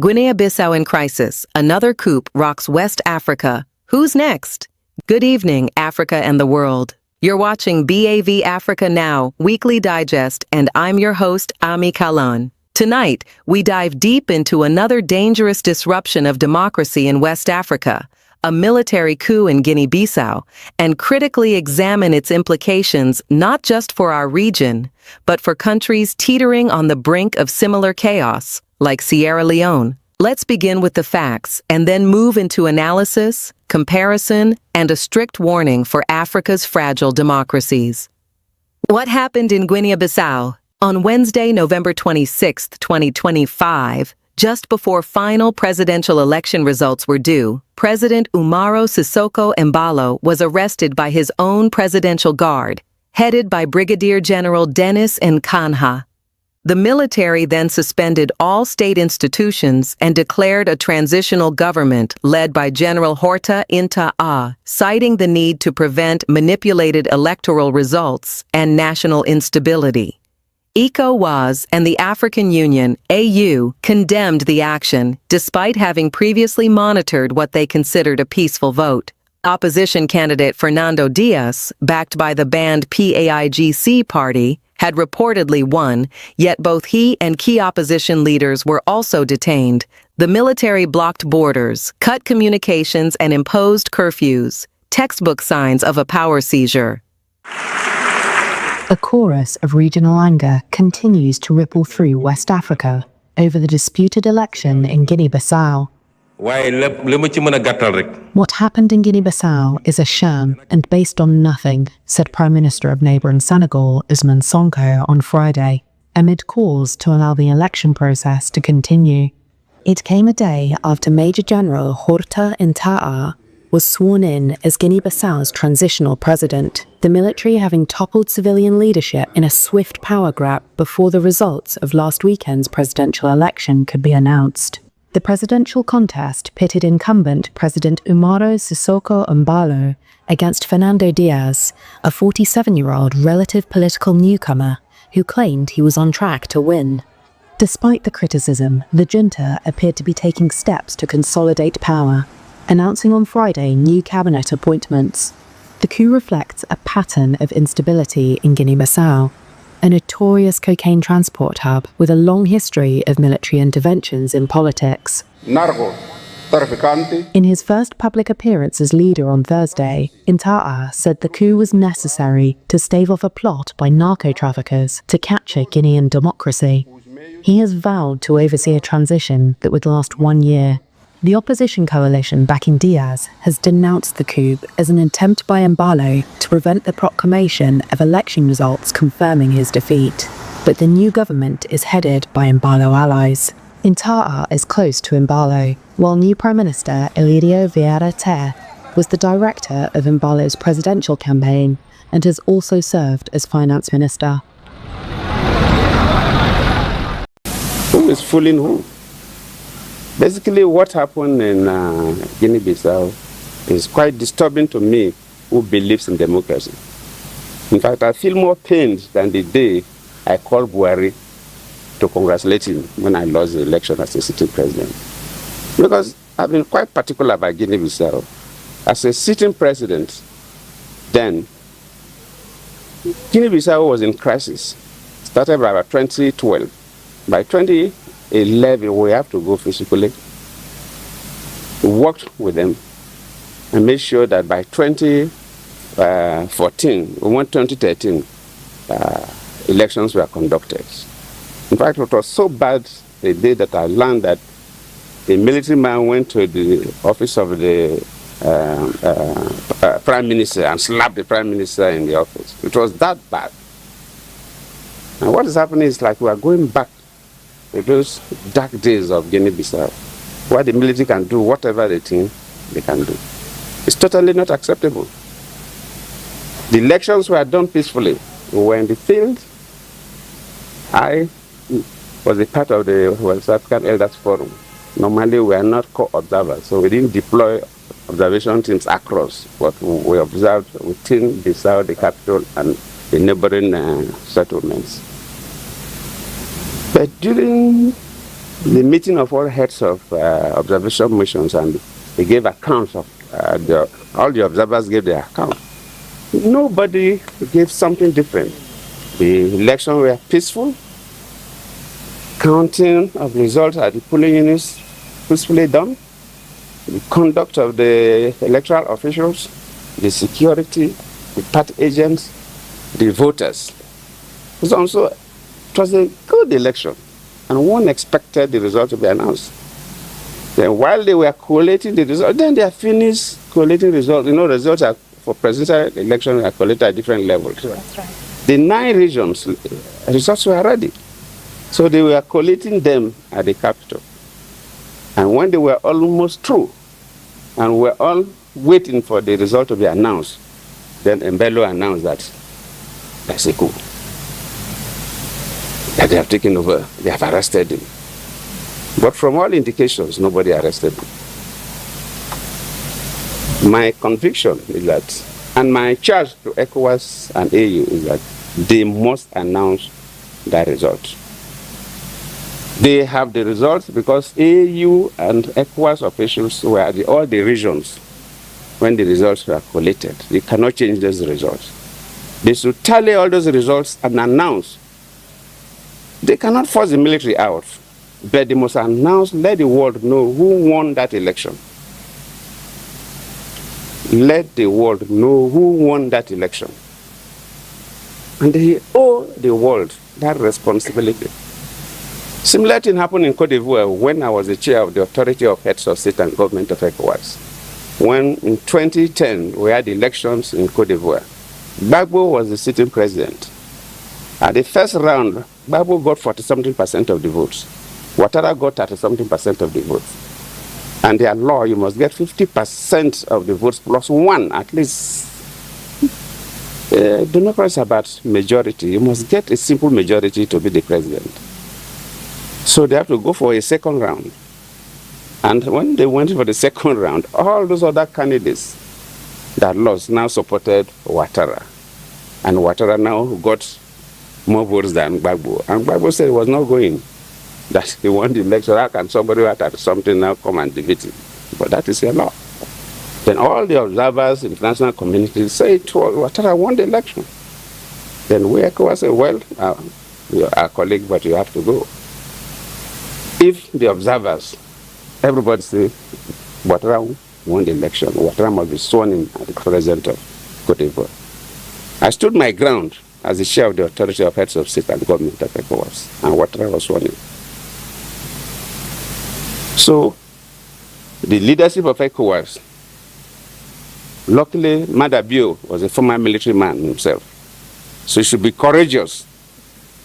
Guinea-Bissau in crisis. Another coup rocks West Africa. Who's next? Good evening, Africa and the world. You're watching BAV Africa Now, Weekly Digest, and I'm your host, Amie Kallon. Tonight, we dive deep into another dangerous disruption of democracy in West Africa, a military coup in Guinea-Bissau, and critically examine its implications not just for our region, but for countries teetering on the brink of similar chaos, like Sierra Leone. Let's begin with the facts and then move into analysis, comparison, and a strict warning for Africa's fragile democracies. What happened in Guinea-Bissau? On Wednesday, November 26, 2025, just before final presidential election results were due, President Umaro Sissoco Embalo was arrested by his own presidential guard, headed by Brigadier General Denis Nkanha. The military then suspended all state institutions and declared a transitional government led by General Horta Inta, citing the need to prevent manipulated electoral results and national instability. ECOWAS and the African Union, AU, condemned the action, despite having previously monitored what they considered a peaceful vote. Opposition candidate Fernando Diaz, backed by the banned PAIGC party, had reportedly won, yet both he and key opposition leaders were also detained. The military blocked borders, cut communications, and imposed curfews, textbook signs of a power seizure. A chorus of regional anger continues to ripple through West Africa over the disputed election in Guinea-Bissau. What happened in Guinea-Bissau is a sham and based on nothing, said Prime Minister of neighbouring Senegal, Ousmane Sonko, on Friday, amid calls to allow the election process to continue. It came a day after Major General Horta Inta was sworn in as Guinea-Bissau's transitional president, the military having toppled civilian leadership in a swift power grab before the results of last weekend's presidential election could be announced. The presidential contest pitted incumbent President Umaro Sissoco Embalo against Fernando Diaz, a 47-year-old relative political newcomer who claimed he was on track to win. Despite the criticism, the junta appeared to be taking steps to consolidate power, announcing on Friday new cabinet appointments. The coup reflects a pattern of instability in Guinea-Bissau, a notorious cocaine transport hub with a long history of military interventions in politics. In his first public appearance as leader on Thursday, Inta said the coup was necessary to stave off a plot by narco-traffickers to capture Guinean democracy. He has vowed to oversee a transition that would last 1 year. The opposition coalition backing Diaz has denounced the coup as an attempt by Embalo to prevent the proclamation of election results confirming his defeat. But the new government is headed by Embalo allies. Inta is close to Embalo, while new Prime Minister Elidio Vieira Te was the director of Embalo's presidential campaign and has also served as finance minister. Who is fooling who? Basically, what happened in Guinea-Bissau is quite disturbing to me, who believes in democracy. In fact, I feel more pained than the day I called Buhari to congratulate him when I lost the election as a sitting president. Because I've been quite particular about Guinea-Bissau. As a sitting president, then, Guinea-Bissau was in crisis. Started by about 2012. By 2011, we have to go physically. We worked with them and made sure that by 2014, 2013, elections were conducted. In fact, it was so bad the day that I learned that the military man went to the office of the Prime Minister and slapped the Prime Minister in the office. It was that bad. And what is happening is like we are going back to those dark days of Guinea-Bissau, where the military can do whatever they think they can do. It's totally not acceptable. The elections were done peacefully. We were in the field. I was a part of the West African Elders Forum. Normally, we are not co-observers, so we didn't deploy observation teams across, but we observed within Bissau, the capital, and the neighboring settlements. But during the meeting of all heads of observation missions, and they gave accounts of all the observers gave their account. Nobody gave something different. The elections were peaceful. Counting of results at the polling units peacefully done. The conduct of the electoral officials, the security, the party agents, the voters. It was a good election, and one expected the result to be announced. Then while they were collating the results, then they are finished collating results. You know, results are, for presidential election are collated at different levels. That's right. The 9 regions, results were ready. So they were collating them at the capital. And when they were almost through, and we were all waiting for the result to be announced, then Mbello announced that that's a coup. That they have taken over, they have arrested him. But from all indications, nobody arrested him. My conviction is that, and my charge to ECOWAS and AU is that they must announce that result. They have the results because AU and ECOWAS officials were at all the regions when the results were collated. They cannot change those results. They should tally all those results and announce. They cannot force the military out, but they must announce, let the world know who won that election. Let the world know who won that election. And they owe the world that responsibility. Similar thing happened in Cote d'Ivoire when I was the chair of the Authority of Heads of State and Government of ECOWAS. When in 2010 we had elections in Cote d'Ivoire, Gbagbo was the sitting president. At the first round, Gbagbo got 40-something% of the votes. Ouattara got 30-something% of the votes. And their law, you must get 50% of the votes plus 1 at least. Democracy is about majority. You must get a simple majority to be the president. So they have to go for a second round. And when they went for the second round, all those other candidates that lost now supported Ouattara. And Ouattara now got more votes than Gbagbo. And Gbagbo said he was not going, that he won the election. How can somebody who had something now come and defeat him? But that is a law. Then all the observers in the international community say Ouattara won the election. Then we ECOWAS say, well, you're our colleague, but you have to go. If the observers, everybody say, Ouattara won the election, Ouattara must be sworn in as the president of Cote d'Ivoire. I stood my ground as the chair of the Authority of Heads of State and Government of ECOWAS, and Ouattara was sworn in. So, the leadership of ECOWAS, luckily, Madabio was a former military man himself, so he should be courageous.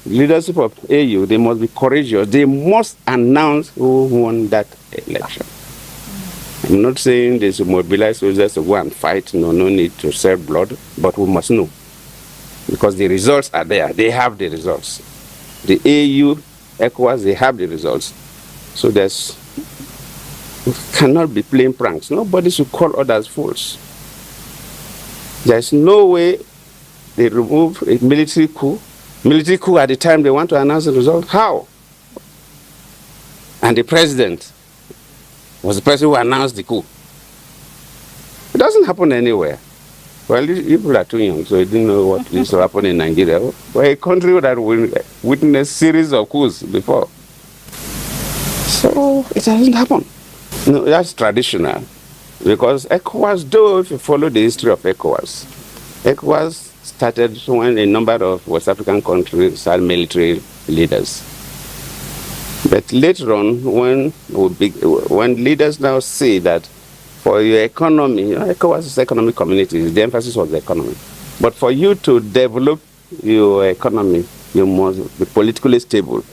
Leadership of AU, they must be courageous. They must announce who won that election. I'm not saying they should mobilize soldiers to go and fight. No need to shed blood, but we must know. Because the results are there. They have the results. The AU, ECOWAS, they have the results. So we cannot be playing pranks. Nobody should call others fools. There's no way they remove a military coup. Military coup at the time they want to announce the result. How? And the president was the person who announced the coup. It doesn't happen anywhere. Well, you people are too young, so you didn't know what used to happen in Nigeria. We're a country that witnessed a series of coups before. So it doesn't happen. No, that's traditional. Because ECOWAS, though, if you follow the history of ECOWAS started when a number of West African countries had military leaders. But later on, when leaders now say that for your economy, ECOWAS is economic community, the emphasis was the economy. But for you to develop your economy, you must be politically stable.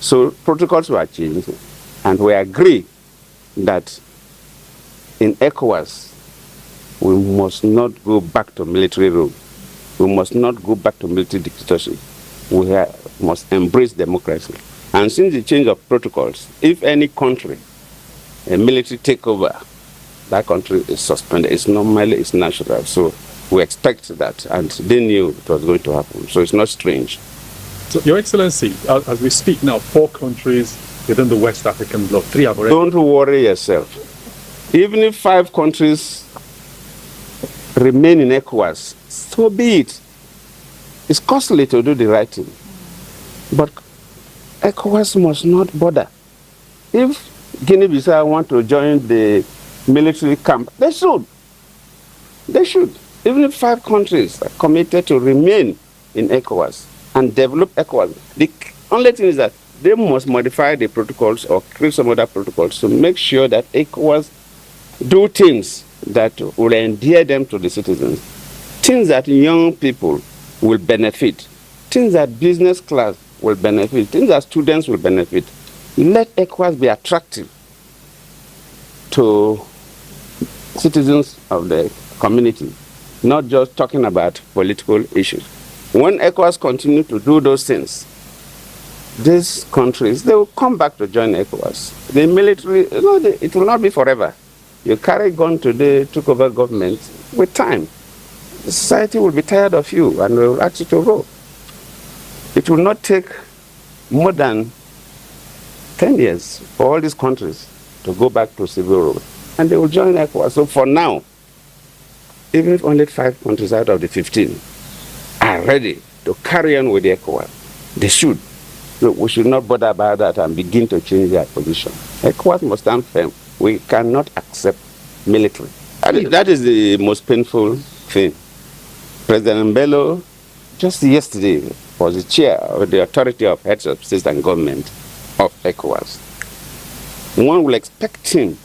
So protocols were changed, and we agree that in ECOWAS, we must not go back to military rule. We must not go back to military dictatorship. We must embrace democracy. And since the change of protocols, if any country, a military takeover, that country is suspended. It's natural. So we expect that, and they knew it was going to happen. So it's not strange. So, Your Excellency, as we speak now, 4 countries within the West African bloc. 3 have already. Don't worry yourself. Even if 5 countries remain in ECOWAS, so be it. It's costly to do the right thing. But ECOWAS must not bother. If Guinea-Bissau want to join the military camp, they should. They should. Even if 5 countries are committed to remain in ECOWAS and develop ECOWAS, the only thing is that they must modify the protocols or create some other protocols to make sure that ECOWAS do things that will endear them to the citizens, things that young people will benefit, things that business class will benefit, things that students will benefit. Let ECOWAS be attractive to citizens of the community, not just talking about political issues. When ECOWAS continue to do those things, these countries, they will come back to join ECOWAS. The military, it will not be forever. You carry gun today, took over government, with time, the society will be tired of you and will ask you to go. It will not take more than 10 years for all these countries to go back to civil rule, and they will join ECOWAS. So for now, even if only 5 countries out of the 15 are ready to carry on with the ECOWAS, they should. So we should not bother about that and begin to change their position. ECOWAS must stand firm. We cannot accept military. That is the most painful thing. President Bello, just yesterday, was the chair of the Authority of Heads of State and Government of ECOWAS. One will expect him,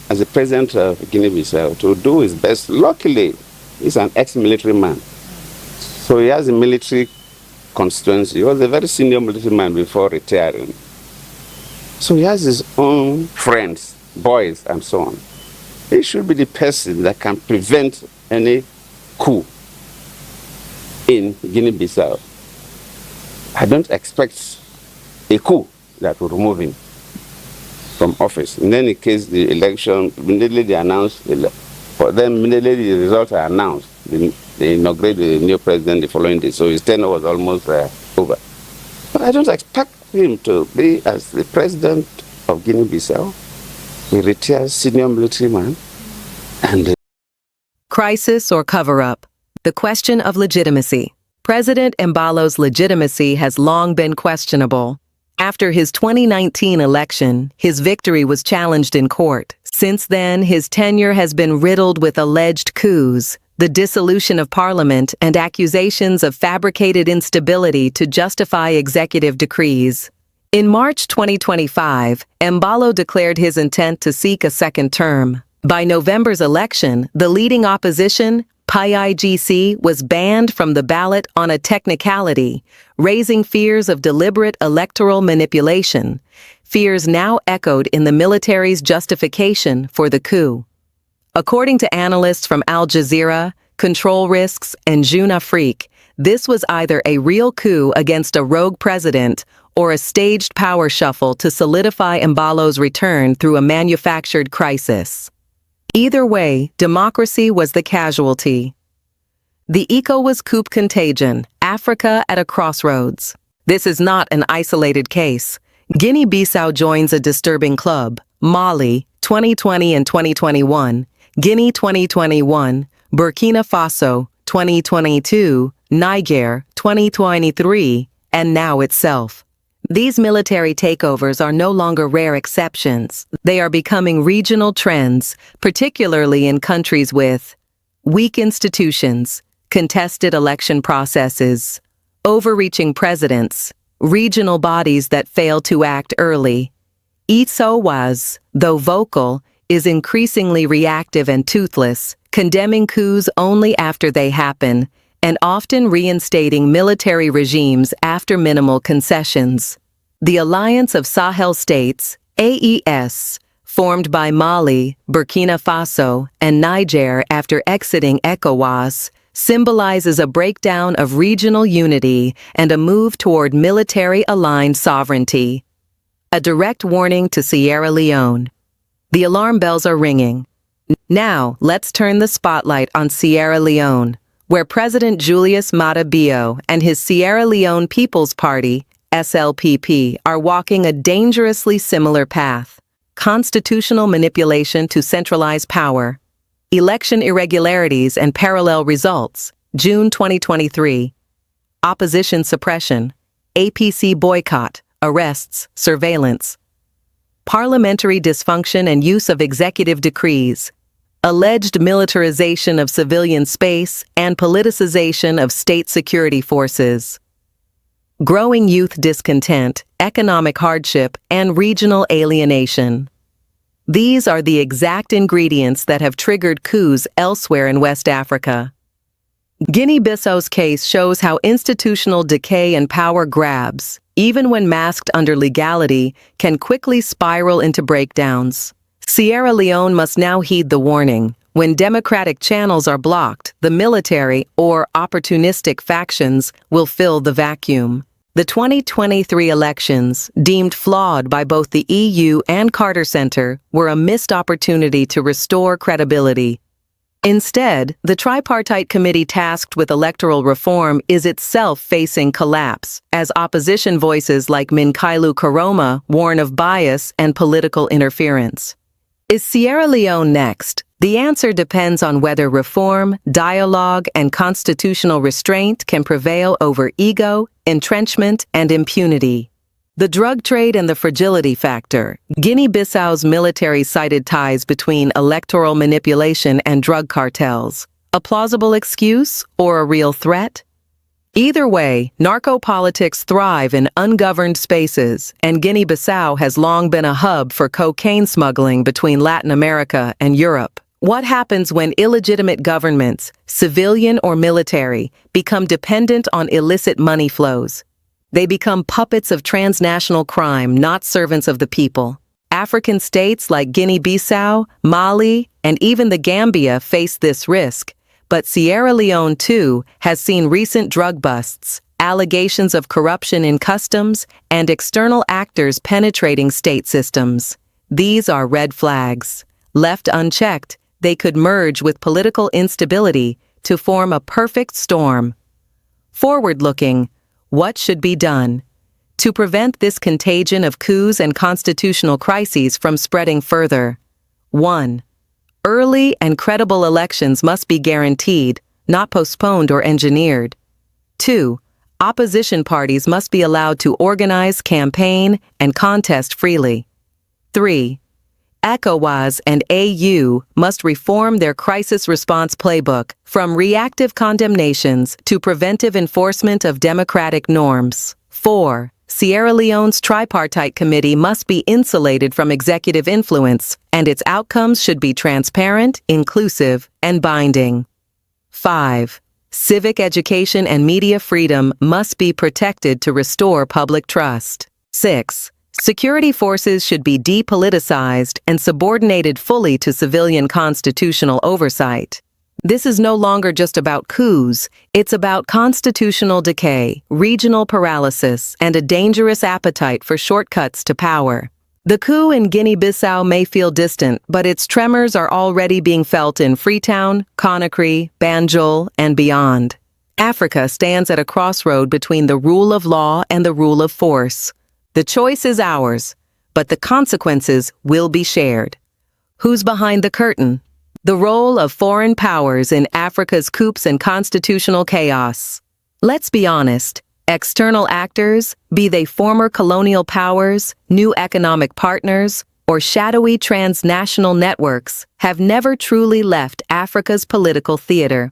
as the president of Guinea-Bissau, to do his best. Luckily, he's an ex-military man. So he has a military constituency. He was a very senior military man before retiring. So he has his own friends, boys, and so on. He should be the person that can prevent any coup in Guinea-Bissau. I don't expect a coup that will remove him from office. In any case, the election, immediately they announced, for them, immediately the results are announced. They inaugurate the new president the following day, so his tenure was almost over. But I don't expect him to be as the president of Guinea-Bissau, a retired senior military man, and Crisis or cover-up? The question of legitimacy. President Embalo's legitimacy has long been questionable. After his 2019 election, his victory was challenged in court. Since then, his tenure has been riddled with alleged coups, the dissolution of parliament, and accusations of fabricated instability to justify executive decrees. In March 2025, Embalo declared his intent to seek a second term. By November's election, the leading opposition, PAIGC, was banned from the ballot on a technicality, raising fears of deliberate electoral manipulation, fears now echoed in the military's justification for the coup. According to analysts from Al Jazeera, Control Risks, and Jeune Afrique, this was either a real coup against a rogue president or a staged power shuffle to solidify Embalo's return through a manufactured crisis. Either way, democracy was the casualty. The ECOWAS coup contagion, Africa at a crossroads. This is not an isolated case. Guinea-Bissau joins a disturbing club. Mali, 2020 and 2021, Guinea 2021, Burkina Faso, 2022, Niger, 2023, and now itself. These military takeovers are no longer rare exceptions. They are becoming regional trends, particularly in countries with weak institutions, contested election processes, overreaching presidents, regional bodies that fail to act early. ECOWAS, though vocal, is increasingly reactive and toothless, condemning coups only after they happen, and often reinstating military regimes after minimal concessions. The Alliance of Sahel States, AES, formed by Mali, Burkina Faso, and Niger after exiting ECOWAS, symbolizes a breakdown of regional unity and a move toward military-aligned sovereignty. A direct warning to Sierra Leone. The alarm bells are ringing. Now, let's turn the spotlight on Sierra Leone, where President Julius Maada Bio and his Sierra Leone People's Party, SLPP, are walking a dangerously similar path. Constitutional manipulation to centralize power. Election irregularities and parallel results, June 2023. Opposition suppression. APC boycott, arrests, surveillance. Parliamentary dysfunction and use of executive decrees. Alleged militarization of civilian space and politicization of state security forces. Growing youth discontent, economic hardship, and regional alienation. These are the exact ingredients that have triggered coups elsewhere in West Africa. Guinea-Bissau's case shows how institutional decay and power grabs, even when masked under legality, can quickly spiral into breakdowns. Sierra Leone must now heed the warning. When democratic channels are blocked, the military or opportunistic factions will fill the vacuum. The 2023 elections, deemed flawed by both the EU and Carter Center, were a missed opportunity to restore credibility. Instead, the tripartite committee tasked with electoral reform is itself facing collapse, as opposition voices like Amie Kallon warn of bias and political interference. Is Sierra Leone next? The answer depends on whether reform, dialogue, and constitutional restraint can prevail over ego, entrenchment, and impunity. The drug trade and the fragility factor. Guinea-Bissau's military cited ties between electoral manipulation and drug cartels. A plausible excuse or a real threat? Either way, narco-politics thrive in ungoverned spaces, and Guinea-Bissau has long been a hub for cocaine smuggling between Latin America and Europe. What happens when illegitimate governments, civilian or military, become dependent on illicit money flows? They become puppets of transnational crime, not servants of the people. African states like Guinea-Bissau, Mali, and even the Gambia face this risk, but Sierra Leone, too, has seen recent drug busts, allegations of corruption in customs, and external actors penetrating state systems. These are red flags. Left unchecked, they could merge with political instability to form a perfect storm. Forward-looking, what should be done? To prevent this contagion of coups and constitutional crises from spreading further. 1. Early and credible elections must be guaranteed, not postponed or engineered. 2. Opposition parties must be allowed to organize, campaign, and contest freely. 3. ECOWAS and AU must reform their crisis response playbook, from reactive condemnations to preventive enforcement of democratic norms. 4. Sierra Leone's tripartite committee must be insulated from executive influence, and its outcomes should be transparent, inclusive, and binding. 5. Civic education and media freedom must be protected to restore public trust. 6. Security forces should be depoliticized and subordinated fully to civilian constitutional oversight. This is no longer just about coups, it's about constitutional decay, regional paralysis, and a dangerous appetite for shortcuts to power. The coup in Guinea-Bissau may feel distant, but its tremors are already being felt in Freetown, Conakry, Banjul, and beyond. Africa stands at a crossroad between the rule of law and the rule of force. The choice is ours, but the consequences will be shared. Who's behind the curtain? The role of foreign powers in Africa's coups and constitutional chaos. Let's be honest, external actors, be they former colonial powers, new economic partners, or shadowy transnational networks, have never truly left Africa's political theater.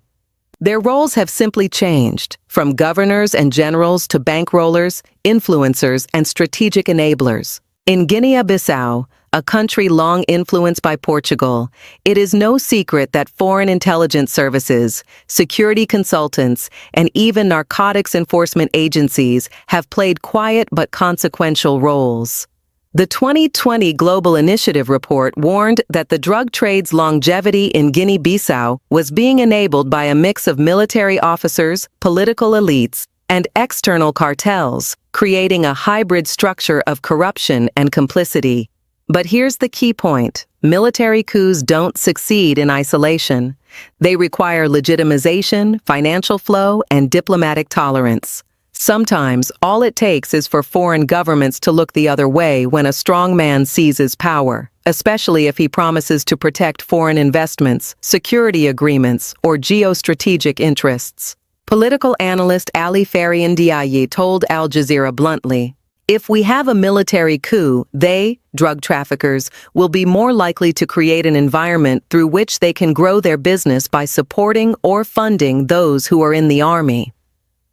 Their roles have simply changed, from governors and generals to bankrollers, influencers, and strategic enablers. In Guinea-Bissau, a country long influenced by Portugal, it is no secret that foreign intelligence services, security consultants, and even narcotics enforcement agencies have played quiet but consequential roles. The 2020 Global Initiative report warned that the drug trade's longevity in Guinea-Bissau was being enabled by a mix of military officers, political elites, and external cartels, creating a hybrid structure of corruption and complicity. But here's the key point. Military coups don't succeed in isolation. They require legitimization, financial flow, and diplomatic tolerance. Sometimes, all it takes is for foreign governments to look the other way when a strong man seizes power, especially if he promises to protect foreign investments, security agreements, or geostrategic interests. Political analyst Ali Farian Diaye told Al Jazeera bluntly, "If we have a military coup, they, drug traffickers, will be more likely to create an environment through which they can grow their business by supporting or funding those who are in the army."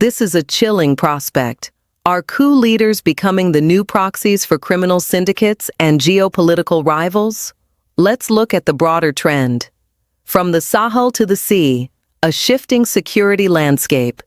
This is a chilling prospect. Are coup leaders becoming the new proxies for criminal syndicates and geopolitical rivals? Let's look at the broader trend. From the Sahel to the sea, a shifting security landscape.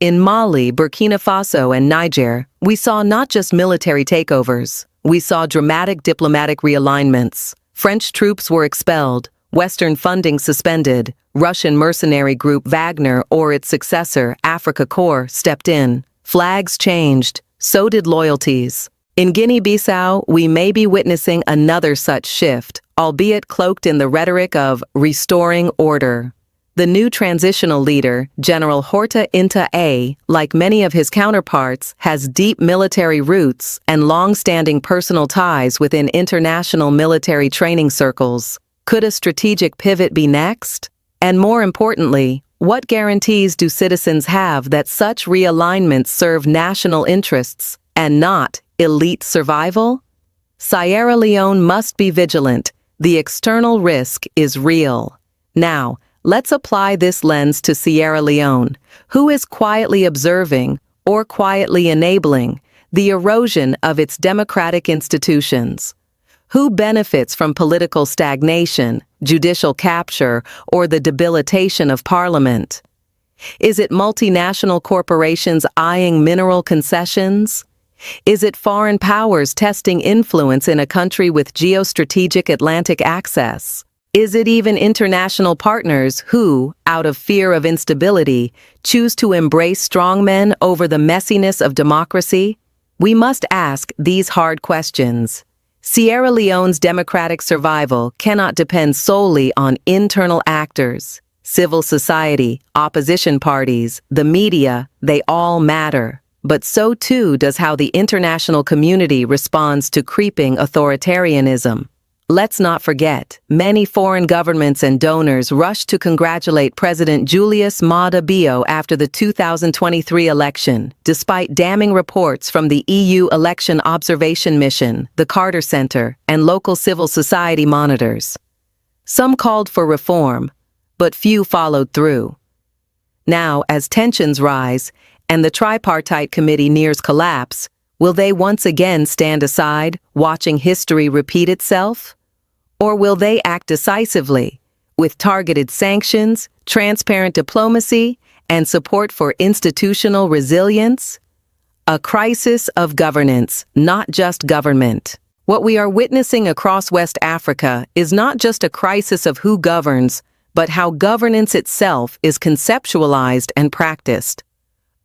In Mali, Burkina Faso, and Niger, we saw not just military takeovers. We saw dramatic diplomatic realignments. French troops were expelled, Western funding suspended, Russian mercenary group Wagner or its successor, Africa Corps, stepped in. Flags changed, so did loyalties. In Guinea-Bissau, we may be witnessing another such shift, albeit cloaked in the rhetoric of restoring order. The new transitional leader, General Horta Inta A, like many of his counterparts, has deep military roots and long-standing personal ties within international military training circles. Could a strategic pivot be next? And more importantly, what guarantees do citizens have that such realignments serve national interests and not elite survival? Sierra Leone must be vigilant. The external risk is real. Now, let's apply this lens to Sierra Leone, who is quietly observing, or quietly enabling, the erosion of its democratic institutions. Who benefits from political stagnation, judicial capture, or the debilitation of parliament? Is it multinational corporations eyeing mineral concessions? Is it foreign powers testing influence in a country with geostrategic Atlantic access? Is it even international partners who, out of fear of instability, choose to embrace strongmen over the messiness of democracy? We must ask these hard questions. Sierra Leone's democratic survival cannot depend solely on internal actors. Civil society, opposition parties, the media, they all matter. But so too does how the international community responds to creeping authoritarianism. Let's not forget, many foreign governments and donors rushed to congratulate President Julius Maada Bio after the 2023 election, despite damning reports from the EU Election Observation Mission, the Carter Center, and local civil society monitors. Some called for reform, but few followed through. Now, as tensions rise and the tripartite committee nears collapse, will they once again stand aside, watching history repeat itself? Or will they act decisively, with targeted sanctions, transparent diplomacy, and support for institutional resilience? A crisis of governance, not just government. What we are witnessing across West Africa is not just a crisis of who governs, but how governance itself is conceptualized and practiced.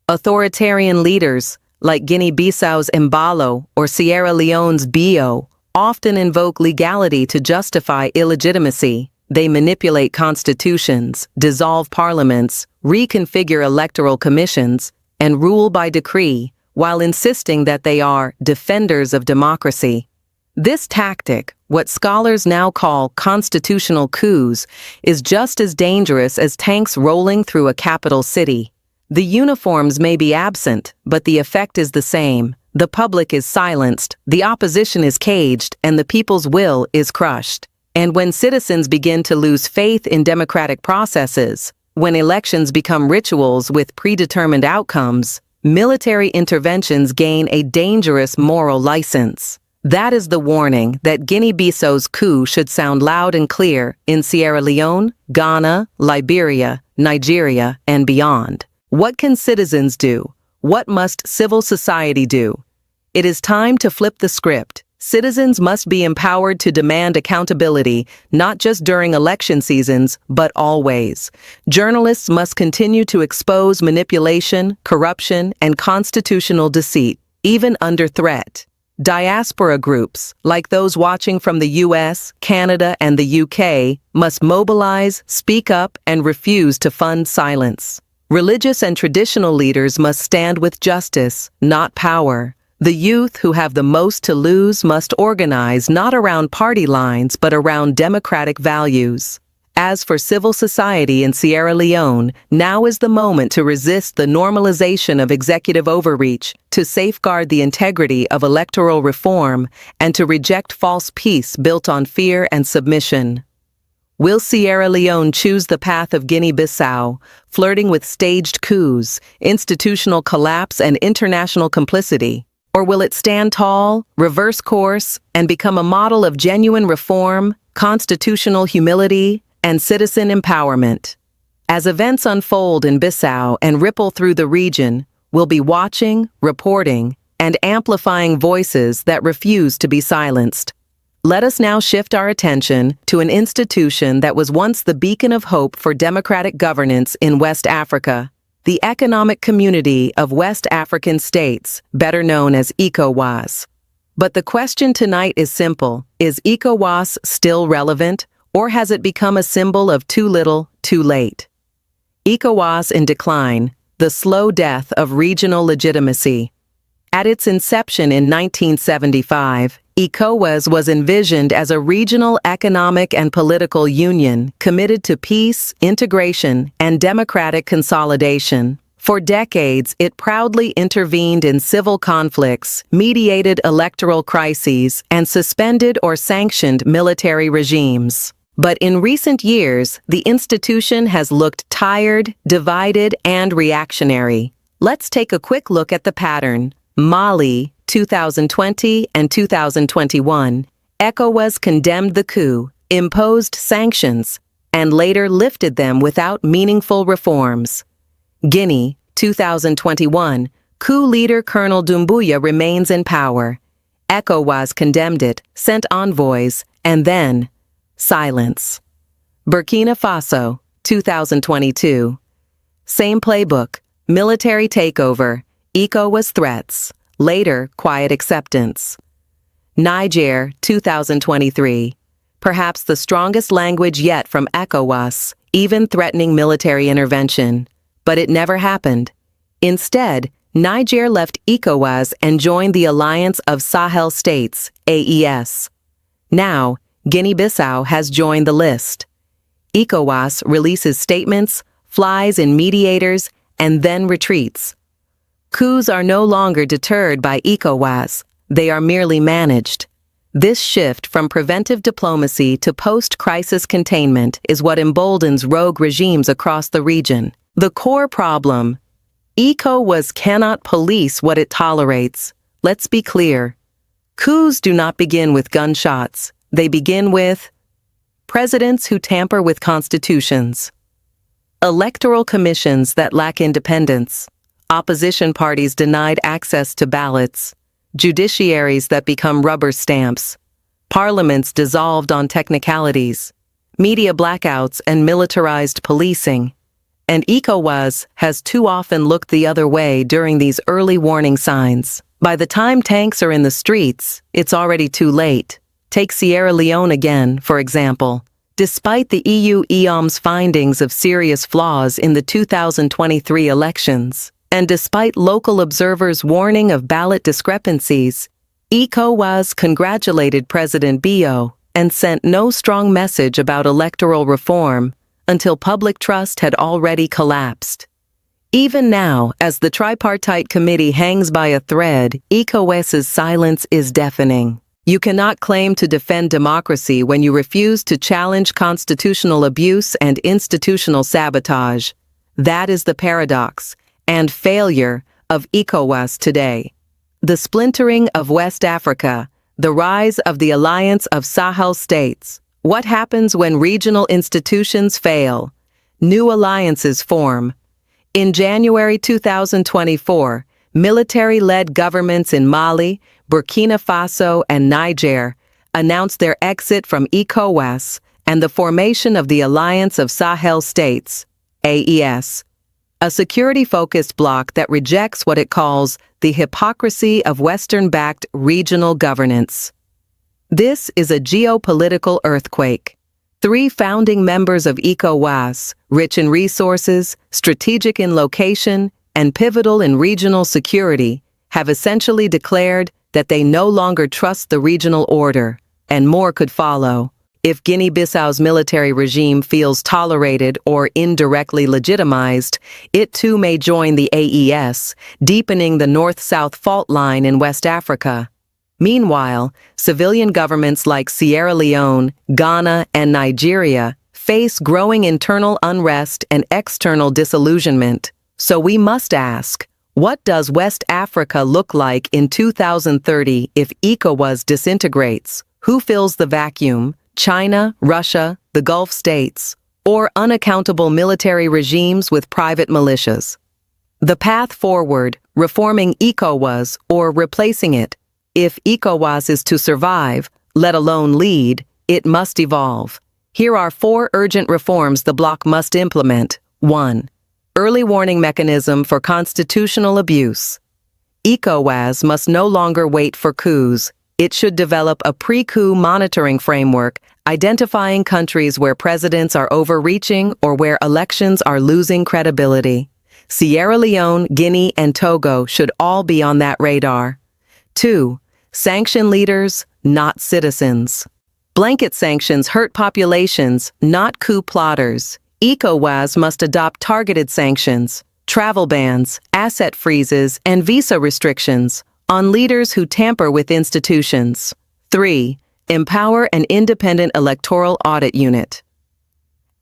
Authoritarian leaders, like Guinea-Bissau's Embalo or Sierra Leone's Bio, often invoke legality to justify illegitimacy. They manipulate constitutions, dissolve parliaments, reconfigure electoral commissions, and rule by decree, while insisting that they are defenders of democracy. This tactic, what scholars now call constitutional coups, is just as dangerous as tanks rolling through a capital city. The uniforms may be absent, but the effect is the same. The public is silenced, the opposition is caged, and the people's will is crushed. And when citizens begin to lose faith in democratic processes, when elections become rituals with predetermined outcomes, military interventions gain a dangerous moral license. That is the warning that Guinea-Bissau's coup should sound loud and clear in Sierra Leone, Ghana, Liberia, Nigeria, and beyond. What can citizens do? What must civil society do? It is time to flip the script. Citizens must be empowered to demand accountability, not just during election seasons, but always. Journalists must continue to expose manipulation, corruption, and constitutional deceit, even under threat. Diaspora groups, like those watching from the US, Canada, and the UK, must mobilize, speak up, and refuse to fund silence. Religious and traditional leaders must stand with justice, not power. The youth who have the most to lose must organize not around party lines but around democratic values. As for civil society in Sierra Leone, now is the moment to resist the normalization of executive overreach, to safeguard the integrity of electoral reform, and to reject false peace built on fear and submission. Will Sierra Leone choose the path of Guinea-Bissau, flirting with staged coups, institutional collapse, and international complicity? Or will it stand tall, reverse course, and become a model of genuine reform, constitutional humility, and citizen empowerment? As events unfold in Bissau and ripple through the region, we'll be watching, reporting, and amplifying voices that refuse to be silenced. Let us now shift our attention to an institution that was once the beacon of hope for democratic governance in West Africa, the Economic Community of West African States, better known as ECOWAS. But the question tonight is simple: is ECOWAS still relevant, or has it become a symbol of too little, too late? ECOWAS in decline, the slow death of regional legitimacy. At its inception in 1975, ECOWAS was envisioned as a regional economic and political union committed to peace, integration, and democratic consolidation. For decades, it proudly intervened in civil conflicts, mediated electoral crises, and suspended or sanctioned military regimes. But in recent years, the institution has looked tired, divided, and reactionary. Let's take a quick look at the pattern. Mali, 2020 and 2021, ECOWAS condemned the coup, imposed sanctions, and later lifted them without meaningful reforms. Guinea, 2021, coup leader Colonel Doumbouya remains in power. ECOWAS condemned it, sent envoys, and then silence. Burkina Faso, 2022. Same playbook, military takeover, ECOWAS threats, later quiet acceptance. Niger, 2023. Perhaps the strongest language yet from ECOWAS, even threatening military intervention. But it never happened. Instead, Niger left ECOWAS and joined the Alliance of Sahel States, AES. Now, Guinea-Bissau has joined the list. ECOWAS releases statements, flies in mediators, and then retreats. Coups are no longer deterred by ECOWAS, they are merely managed. This shift from preventive diplomacy to post-crisis containment is what emboldens rogue regimes across the region. The core problem: ECOWAS cannot police what it tolerates. Let's be clear. Coups do not begin with gunshots. They begin with presidents who tamper with constitutions, electoral commissions that lack independence, opposition parties denied access to ballots, judiciaries that become rubber stamps, parliaments dissolved on technicalities, media blackouts and militarized policing. And ECOWAS has too often looked the other way during these early warning signs. By the time tanks are in the streets, it's already too late. Take Sierra Leone again, for example. Despite the EU EOM's findings of serious flaws in the 2023 elections, and despite local observers' warning of ballot discrepancies, ECOWAS congratulated President Bio and sent no strong message about electoral reform until public trust had already collapsed. Even now, as the tripartite committee hangs by a thread, ECOWAS's silence is deafening. You cannot claim to defend democracy when you refuse to challenge constitutional abuse and institutional sabotage. That is the paradox and failure of ECOWAS today. The splintering of West Africa, the rise of the Alliance of Sahel States. What happens when regional institutions fail? New alliances form. In January 2024, military-led governments in Mali, Burkina Faso, and Niger announced their exit from ECOWAS and the formation of the Alliance of Sahel States, AES, a security-focused bloc that rejects what it calls the hypocrisy of Western-backed regional governance. This is a geopolitical earthquake. 3 founding members of ECOWAS, rich in resources, strategic in location, and pivotal in regional security, have essentially declared that they no longer trust the regional order, and more could follow. If Guinea-Bissau's military regime feels tolerated or indirectly legitimized, it too may join the AES, deepening the north-south fault line in West Africa. Meanwhile, civilian governments like Sierra Leone, Ghana, and Nigeria face growing internal unrest and external disillusionment. So we must ask, what does West Africa look like in 2030 if ECOWAS disintegrates? Who fills the vacuum? China, Russia, the Gulf states, or unaccountable military regimes with private militias? The path forward, reforming ECOWAS or replacing it. If ECOWAS is to survive, let alone lead, it must evolve. Here are 4 urgent reforms the bloc must implement. 1. Early warning mechanism for constitutional abuse. ECOWAS must no longer wait for coups. It should develop a pre-coup monitoring framework, identifying countries where presidents are overreaching or where elections are losing credibility. Sierra Leone, Guinea, and Togo should all be on that radar. 2. Sanction leaders, not citizens. Blanket sanctions hurt populations, not coup plotters. ECOWAS must adopt targeted sanctions, travel bans, asset freezes, and visa restrictions on leaders who tamper with institutions. 3. Empower an independent electoral audit unit.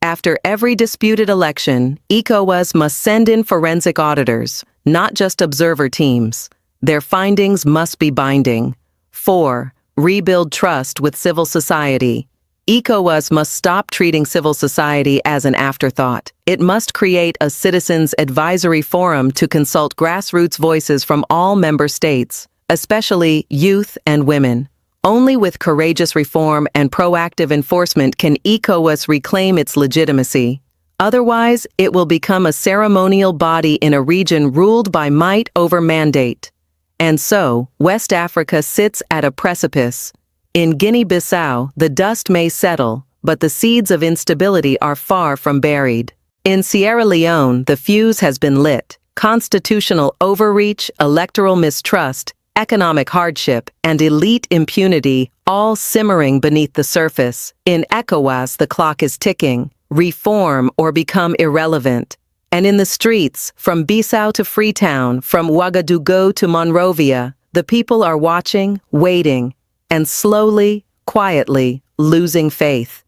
After every disputed election, ECOWAS must send in forensic auditors, not just observer teams. Their findings must be binding. 4. Rebuild trust with civil society. ECOWAS must stop treating civil society as an afterthought. It must create a citizens' advisory forum to consult grassroots voices from all member states, especially youth and women. Only with courageous reform and proactive enforcement can ECOWAS reclaim its legitimacy. Otherwise, it will become a ceremonial body in a region ruled by might over mandate. And so, West Africa sits at a precipice. In Guinea-Bissau, the dust may settle, but the seeds of instability are far from buried. In Sierra Leone, the fuse has been lit. Constitutional overreach, electoral mistrust, economic hardship, and elite impunity, all simmering beneath the surface. In ECOWAS, the clock is ticking. Reform or become irrelevant. And in the streets, from Bissau to Freetown, from Ouagadougou to Monrovia, the people are watching, waiting, and slowly, quietly, losing faith.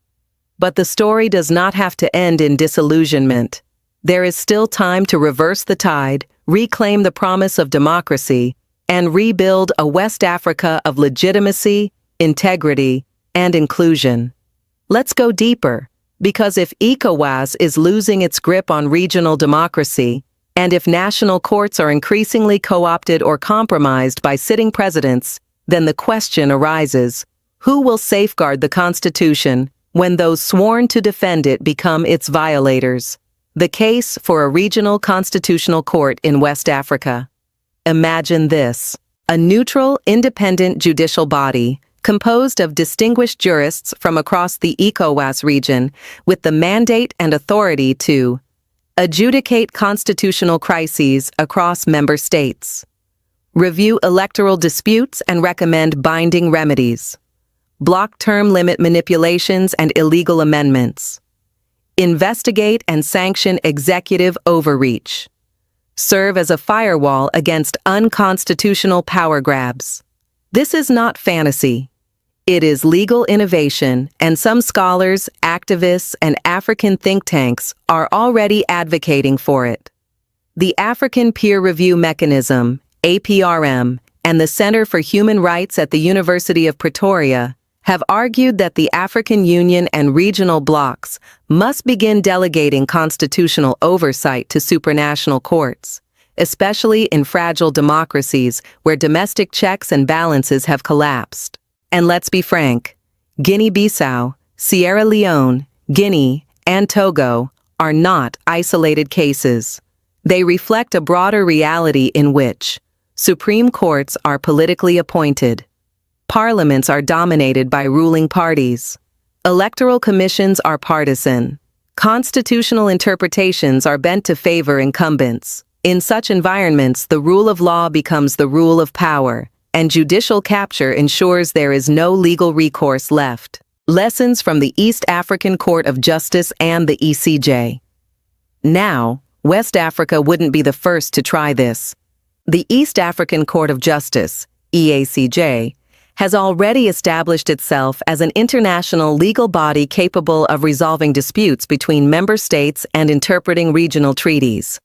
But the story does not have to end in disillusionment. There is still time to reverse the tide, reclaim the promise of democracy, and rebuild a West Africa of legitimacy, integrity, and inclusion. Let's go deeper, because if ECOWAS is losing its grip on regional democracy, and if national courts are increasingly co-opted or compromised by sitting presidents, then the question arises, who will safeguard the Constitution when those sworn to defend it become its violators? The case for a regional constitutional court in West Africa. Imagine this: a neutral, independent judicial body composed of distinguished jurists from across the ECOWAS region with the mandate and authority to adjudicate constitutional crises across member states, review electoral disputes and recommend binding remedies, block term limit manipulations and illegal amendments, investigate and sanction executive overreach, serve as a firewall against unconstitutional power grabs. This is not fantasy. It is legal innovation, and some scholars, activists, and African think tanks are already advocating for it. The African Peer Review Mechanism, APRM, and the Center for Human Rights at the University of Pretoria have argued that the African Union and regional blocs must begin delegating constitutional oversight to supranational courts, especially in fragile democracies where domestic checks and balances have collapsed. And let's be frank, Guinea-Bissau, Sierra Leone, Guinea, and Togo are not isolated cases. They reflect a broader reality in which supreme courts are politically appointed, parliaments are dominated by ruling parties, Electoral commissions are partisan. Constitutional interpretations are bent to favor incumbents. In such environments, the rule of law becomes the rule of power, and judicial capture ensures there is no legal recourse left. Lessons from the East African Court of Justice and the ECJ. Now, West Africa wouldn't be the first to try this. The East African Court of Justice, EACJ, has already established itself as an international legal body capable of resolving disputes between member states and interpreting regional treaties.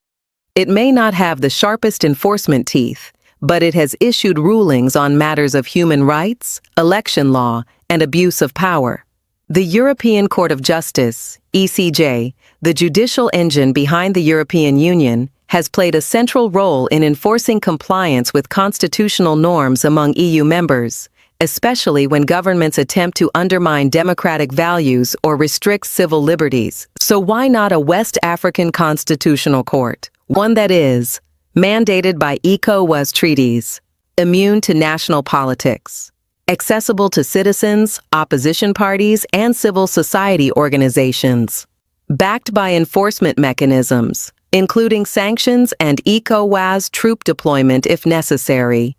It may not have the sharpest enforcement teeth, but it has issued rulings on matters of human rights, election law, and abuse of power. The European Court of Justice, ECJ, the judicial engine behind the European Union, has played a central role in enforcing compliance with constitutional norms among EU members, especially when governments attempt to undermine democratic values or restrict civil liberties. So why not a West African constitutional court? One that is mandated by ECOWAS treaties, immune to national politics, accessible to citizens, opposition parties, and civil society organizations, backed by enforcement mechanisms, including sanctions and ECOWAS troop deployment if necessary.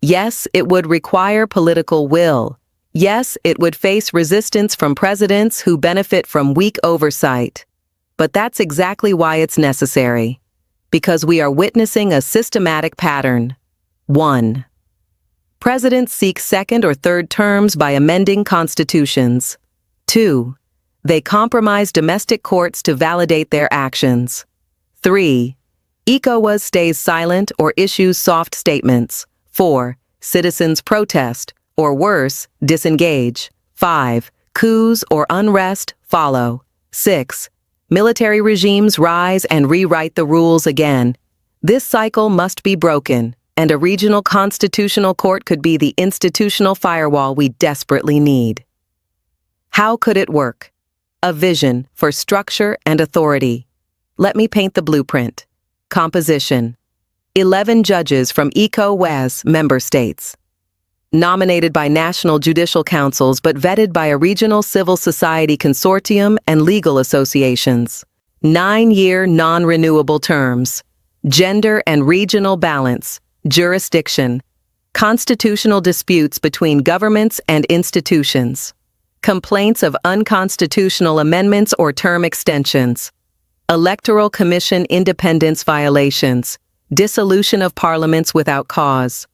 Yes, it would require political will. Yes, it would face resistance from presidents who benefit from weak oversight. But that's exactly why it's necessary. Because we are witnessing a systematic pattern. 1. Presidents seek second or third terms by amending constitutions. 2. They compromise domestic courts to validate their actions. 3. ECOWAS stays silent or issues soft statements. 4. Citizens protest, or worse, disengage. 5. Coups or unrest follow. 6. Military regimes rise and rewrite the rules again. This cycle must be broken, and a regional constitutional court could be the institutional firewall we desperately need. How could it work? A vision for structure and authority. Let me paint the blueprint. Composition. 11 judges from ECOWAS member states. Nominated by national judicial councils but vetted by a regional civil society consortium and legal associations. 9-year non-renewable terms. Gender and regional balance. Jurisdiction. Constitutional disputes between governments and institutions. Complaints of unconstitutional amendments or term extensions. Electoral Commission independence violations. Dissolution of parliaments without cause.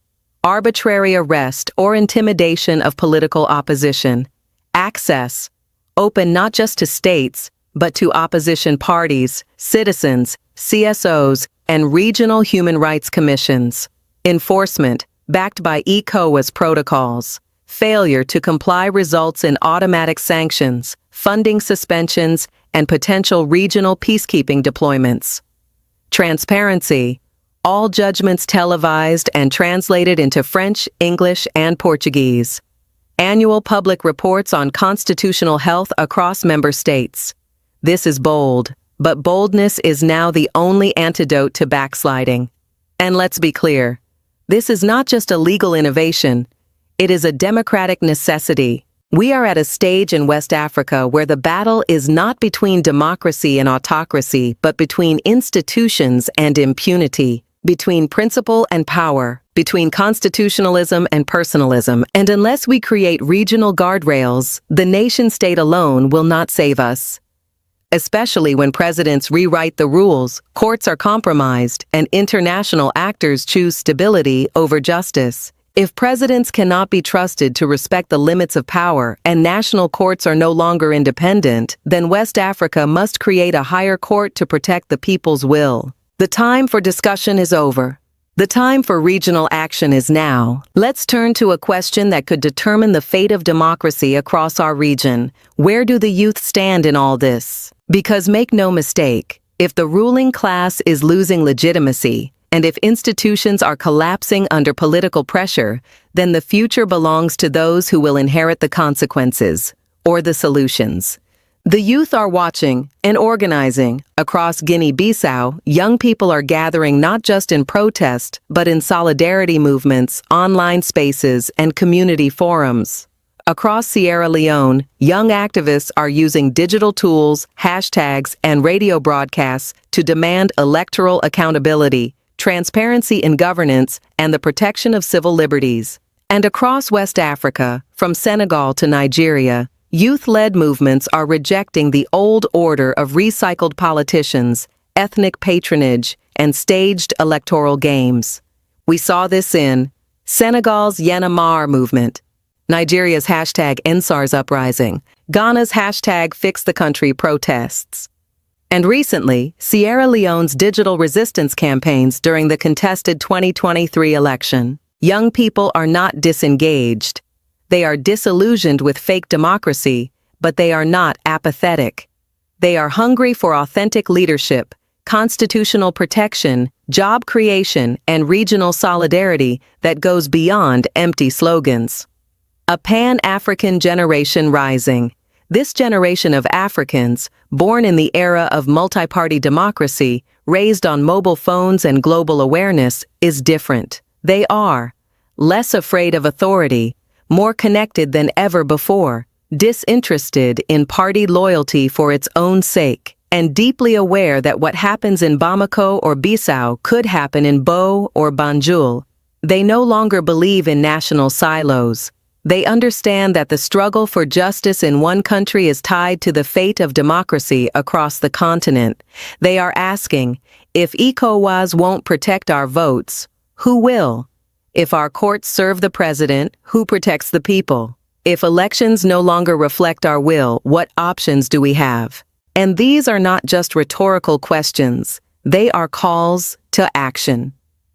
Arbitrary arrest or intimidation of political opposition. Access. Open not just to states, but to opposition parties, citizens, CSOs, and regional human rights commissions. Enforcement, backed by ECOWAS protocols. Failure to comply results in automatic sanctions, funding suspensions, and potential regional peacekeeping deployments. Transparency. All judgments televised and translated into French, English, and Portuguese. Annual public reports on constitutional health across member states. This is bold, but boldness is now the only antidote to backsliding. And let's be clear, this is not just a legal innovation, it is a democratic necessity. We are at a stage in West Africa where the battle is not between democracy and autocracy, but between institutions and impunity. Between principle and power, between constitutionalism and personalism, and unless we create regional guardrails, the nation-state alone will not save us. Especially when presidents rewrite the rules, courts are compromised, and international actors choose stability over justice. If presidents cannot be trusted to respect the limits of power and national courts are no longer independent, then West Africa must create a higher court to protect the people's will. The time for discussion is over. The time for regional action is now. Let's turn to a question that could determine the fate of democracy across our region. Where do the youth stand in all this? Because make no mistake, if the ruling class is losing legitimacy, and if institutions are collapsing under political pressure, then the future belongs to those who will inherit the consequences, or the solutions. The youth are watching and organizing. Across Guinea-Bissau, young people are gathering not just in protest, but in solidarity movements, online spaces, and community forums. Across Sierra Leone, young activists are using digital tools, hashtags, and radio broadcasts to demand electoral accountability, transparency in governance, and the protection of civil liberties. And across West Africa, from Senegal to Nigeria, youth-led movements are rejecting the old order of recycled politicians, ethnic patronage, and staged electoral games. We saw this in Senegal's Yanamar movement, Nigeria's hashtag #EndSARS uprising, Ghana's hashtag Fix the Country protests, and recently, Sierra Leone's digital resistance campaigns during the contested 2023 election. Young people are not disengaged. They are disillusioned with fake democracy, but they are not apathetic. They are hungry for authentic leadership, constitutional protection, job creation, and regional solidarity that goes beyond empty slogans. A Pan-African generation rising. This generation of Africans, born in the era of multi-party democracy, raised on mobile phones and global awareness, is different. They are less afraid of authority, more connected than ever before, disinterested in party loyalty for its own sake, and deeply aware that what happens in Bamako or Bissau could happen in Bo or Banjul. They no longer believe in national silos. They understand that the struggle for justice in one country is tied to the fate of democracy across the continent. They are asking, if ECOWAS won't protect our votes, who will? If our courts serve the president, who protects the people? If elections no longer reflect our will, what options do we have? And these are not just rhetorical questions. They are calls to action.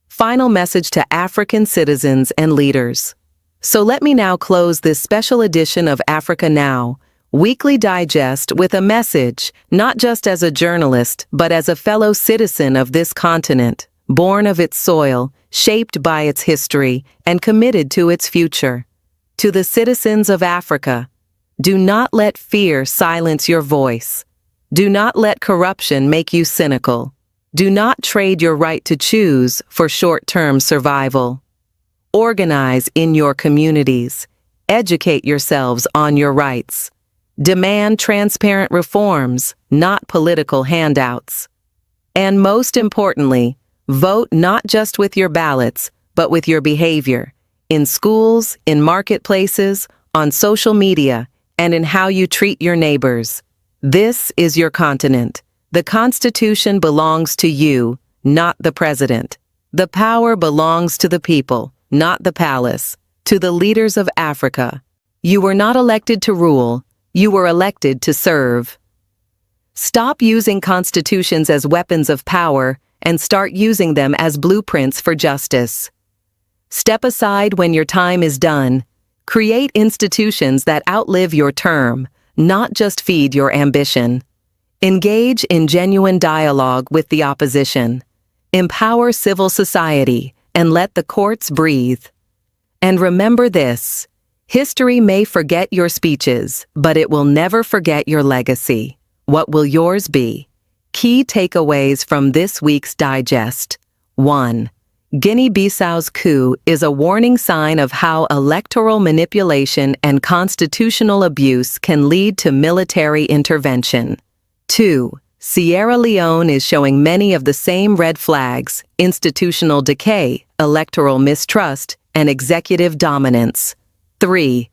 Final message to African citizens and leaders. So let me now close this special edition of Africa Now, Weekly Digest, with a message, not just as a journalist, but as a fellow citizen of this continent, born of its soil, shaped by its history, and committed to its future. To the citizens of Africa, do not let fear silence your voice. Do not let corruption make you cynical. Do not trade your right to choose for short-term survival. Organize in your communities. Educate yourselves on your rights. Demand transparent reforms, not political handouts. And most importantly, vote not just with your ballots, but with your behavior, in schools, in marketplaces, on social media, and in how you treat your neighbors. This is your continent. The Constitution belongs to you, not the president. The power belongs to the people, not the palace. To the leaders of Africa, you were not elected to rule, you were elected to serve. Stop using constitutions as weapons of power and start using them as blueprints for justice. Step aside when your time is done. Create institutions that outlive your term, not just feed your ambition. Engage in genuine dialogue with the opposition. Empower civil society and let the courts breathe. And remember this, history may forget your speeches, but it will never forget your legacy. What will yours be? Key takeaways from this week's digest. 1. Guinea-Bissau's coup is a warning sign of how electoral manipulation and constitutional abuse can lead to military intervention. 2. Sierra Leone is showing many of the same red flags: institutional decay, electoral mistrust, and executive dominance. 3.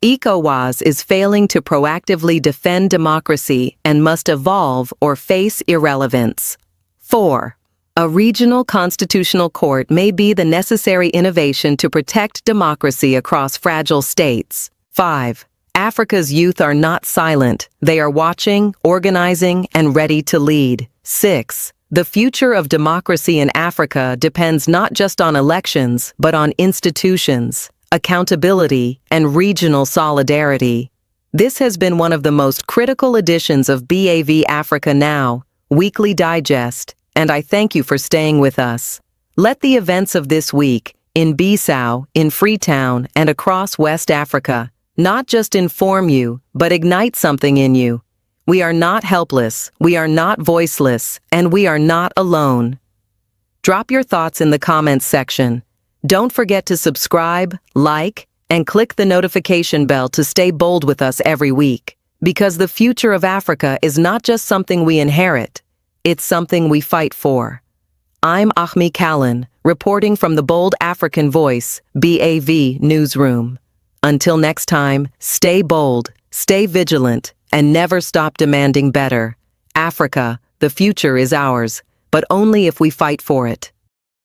ECOWAS is failing to proactively defend democracy and must evolve or face irrelevance. 4. A regional constitutional court may be the necessary innovation to protect democracy across fragile states. 5. Africa's youth are not silent. They are watching, organizing, and ready to lead. 6. The future of democracy in Africa depends not just on elections, but on institutions, accountability, and regional solidarity. This has been one of the most critical editions of BAV Africa Now, Weekly Digest, and I thank you for staying with us. Let the events of this week, in Bissau, in Freetown, and across West Africa, not just inform you, but ignite something in you. We are not helpless, we are not voiceless, and we are not alone. Drop your thoughts in the comments section. Don't forget to subscribe, like, and click the notification bell to stay bold with us every week. Because the future of Africa is not just something we inherit, it's something we fight for. I'm Amie Kallon, reporting from the Bold African Voice, BAV Newsroom. Until next time, stay bold, stay vigilant, and never stop demanding better. Africa, the future is ours, but only if we fight for it.